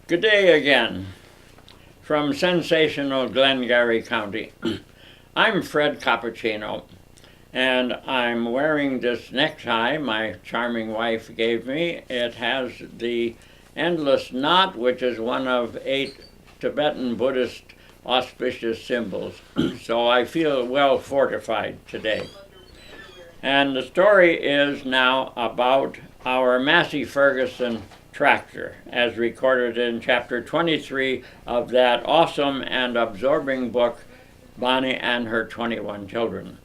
Good day again from sensational Glengarry County. I'm Fred Cappuccino, and I'm wearing this necktie my charming wife gave me. It has the endless knot, which is one of 8 Tibetan Buddhist auspicious symbols. So I feel well fortified today. And the story is now about our Massey Ferguson tractor, as recorded in chapter 23 of that awesome and absorbing book, Bonnie and Her 21 Children.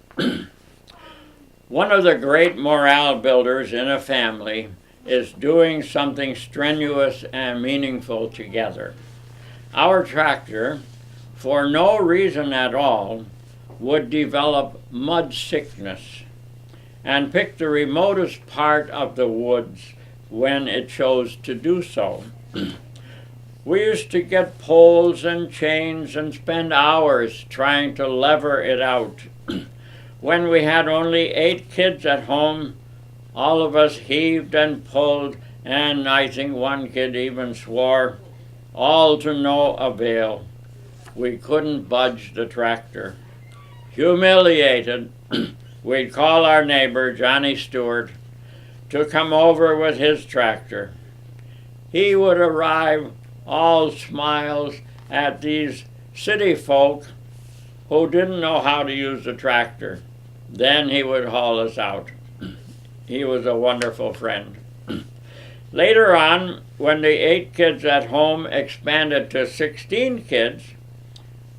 One of the great morale builders in a family is doing something strenuous and meaningful together. Our tractor, for no reason at all, would develop mud sickness and pick the remotest part of the woods when it chose to do so. We used to get poles and chains and spend hours trying to lever it out. When we had only 8 kids at home, all of us heaved and pulled, and I think one kid even swore, all to no avail. We couldn't budge the tractor. Humiliated, we'd call our neighbor, Johnny Stewart, to come over with his tractor. He would arrive all smiles at these city folk who didn't know how to use the tractor. Then he would haul us out. He was a wonderful friend. Later on, when the 8 kids at home expanded to 16 kids,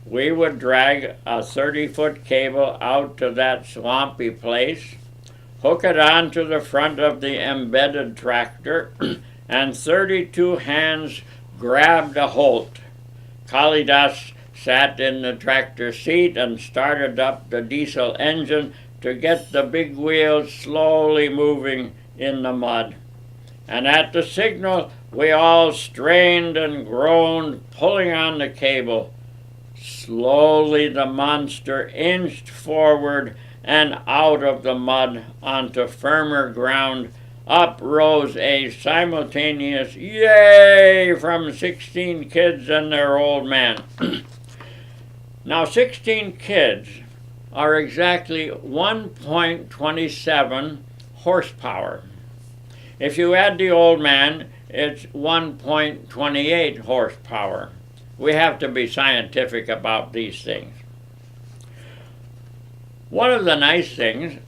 we would drag a 30-foot cable out to that swampy place, hook it onto the front of the embedded tractor, and 32 hands grabbed a Holt. Kalidas sat in the tractor seat and started up the diesel engine to get the big wheels slowly moving in the mud. And at the signal, we all strained and groaned, pulling on the cable. Slowly the monster inched forward and out of the mud onto firmer ground. Up rose a simultaneous yay from 16 kids and their old man. Now 16 kids are exactly 1.27 horsepower. If you add the old man, it's 1.28 horsepower. We have to be scientific about these things. One of the nice things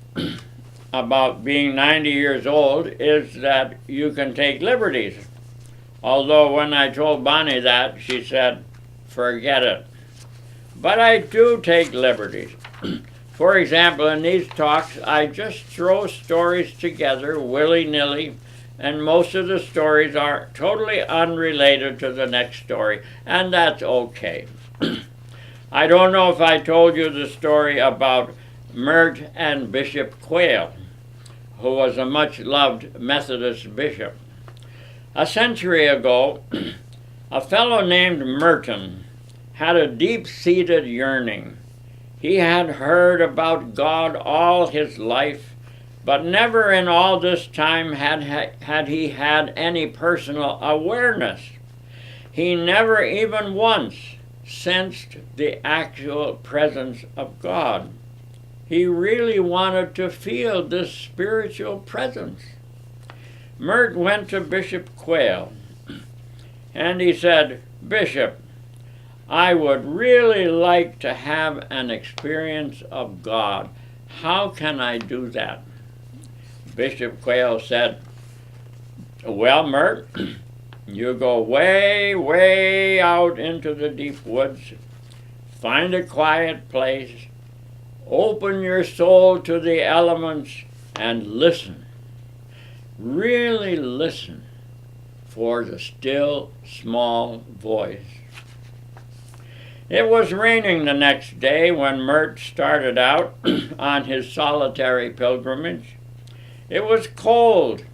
about being 90 years old is that you can take liberties. Although when I told Bonnie that, she said, forget it. But I do take liberties. For example, in these talks, I just throw stories together willy-nilly, and most of the stories are totally unrelated to the next story, and that's okay. I don't know if I told you the story about Mert and Bishop Quayle, who was a much-loved Methodist bishop. A century ago, a fellow named Merton had a deep-seated yearning. He had heard about God all his life, but never in all this time had he had any personal awareness. He never even once sensed the actual presence of God. He really wanted to feel this spiritual presence. Mert went to Bishop Quayle, and he said, Bishop, I would really like to have an experience of God. How can I do that? Bishop Quayle said, well, Mert, you go way, way out into the deep woods, find a quiet place, open your soul to the elements, and listen. Really listen for the still, small voice. It was raining the next day when Mert started out on his solitary pilgrimage. It was cold.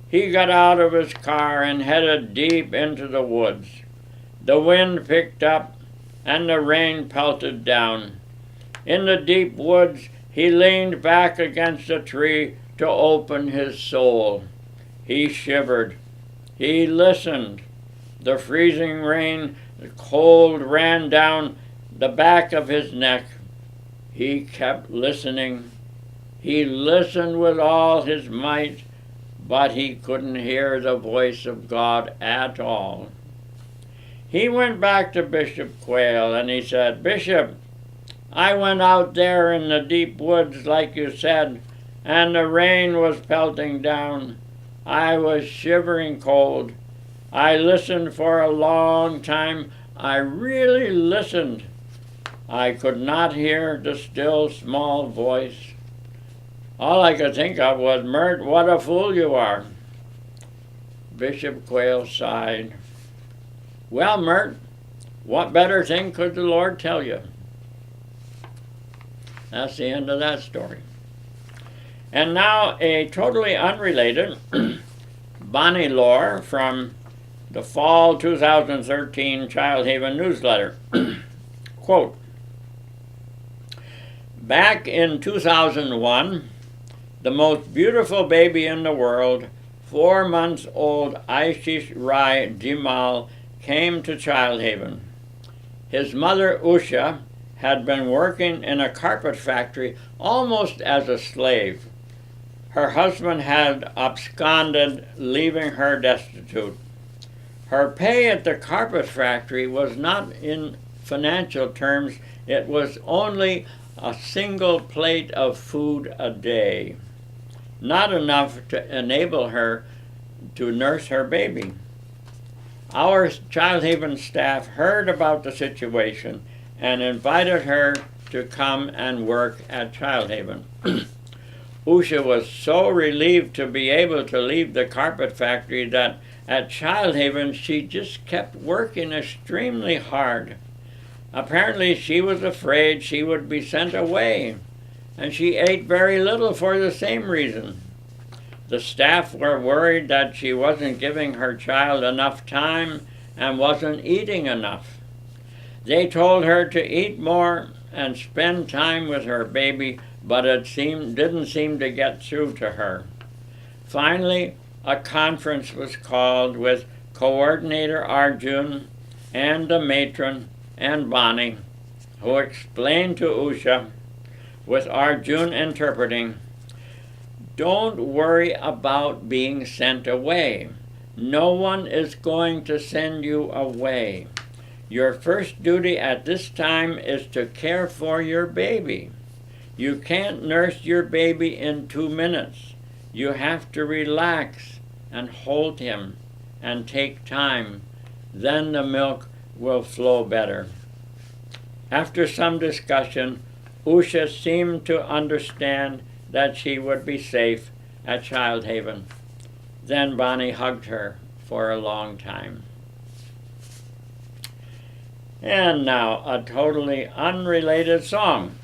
He got out of his car and headed deep into the woods. The wind picked up and the rain pelted down. In the deep woods, he leaned back against a tree to open his soul. He shivered. He listened. The freezing rain, the cold ran down the back of his neck. He kept listening. He listened with all his might, but he couldn't hear the voice of God at all. He went back to Bishop Quayle and he said, "Bishop, I went out there in the deep woods like you said, and the rain was pelting down. I was shivering cold. I listened for a long time. I really listened. I could not hear the still small voice. All I could think of was, Mert, what a fool you are." Bishop Quayle sighed. "Well, Mert, what better thing could the Lord tell you?" That's the end of that story. And now a totally unrelated Bonnie Lore from the fall 2013 Child Haven newsletter. Quote, "Back in 2001, the most beautiful baby in the world, 4 months old Ashish Rai Jimal, came to Child Haven. His mother, Usha, had been working in a carpet factory almost as a slave. Her husband had absconded, leaving her destitute. Her pay at the carpet factory was not in financial terms, it was only a single plate of food a day, not enough to enable her to nurse her baby. Our Child Haven staff heard about the situation and invited her to come and work at Child Haven. Usha was so relieved to be able to leave the carpet factory that at Child Haven she just kept working extremely hard. Apparently she was afraid she would be sent away, and she ate very little for the same reason. The staff were worried that she wasn't giving her child enough time and wasn't eating enough. They told her to eat more and spend time with her baby, but it didn't seem to get through to her. Finally, a conference was called with Coordinator Arjun and the matron and Bonnie, who explained to Usha, with Arjun interpreting, "Don't worry about being sent away. No one is going to send you away. Your first duty at this time is to care for your baby. You can't nurse your baby in 2 minutes. You have to relax and hold him and take time. Then the milk will flow better." After some discussion, Usha seemed to understand that she would be safe at Child Haven. Then Bonnie hugged her for a long time. And now a totally unrelated song.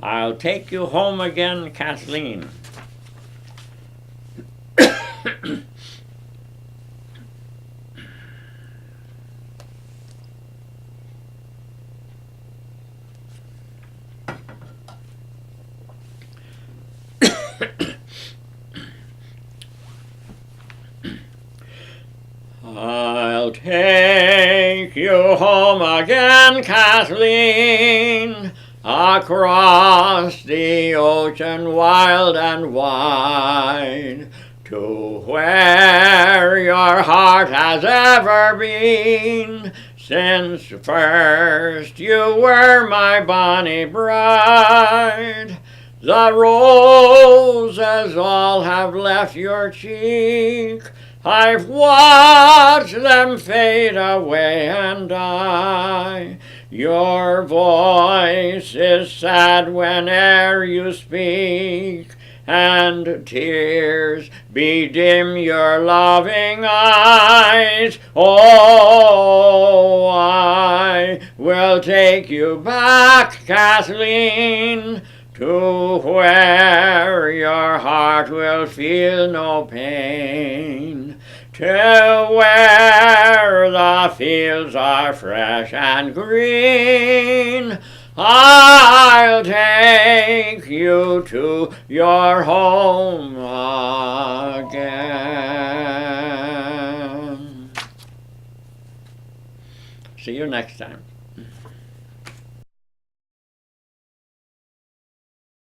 "I'll Take You Home Again, Kathleen." I'll take you home again, Kathleen, across the ocean wild and wide, to where your heart has ever been, since first you were my bonny bride. The roses all have left your cheek, I've watched them fade away and die. Your voice is sad whene'er you speak, and tears bedim your loving eyes. Oh, I will take you back, Kathleen, to where your heart will feel no pain, to where the fields are fresh and green. I'll take you to your home again. See you next time.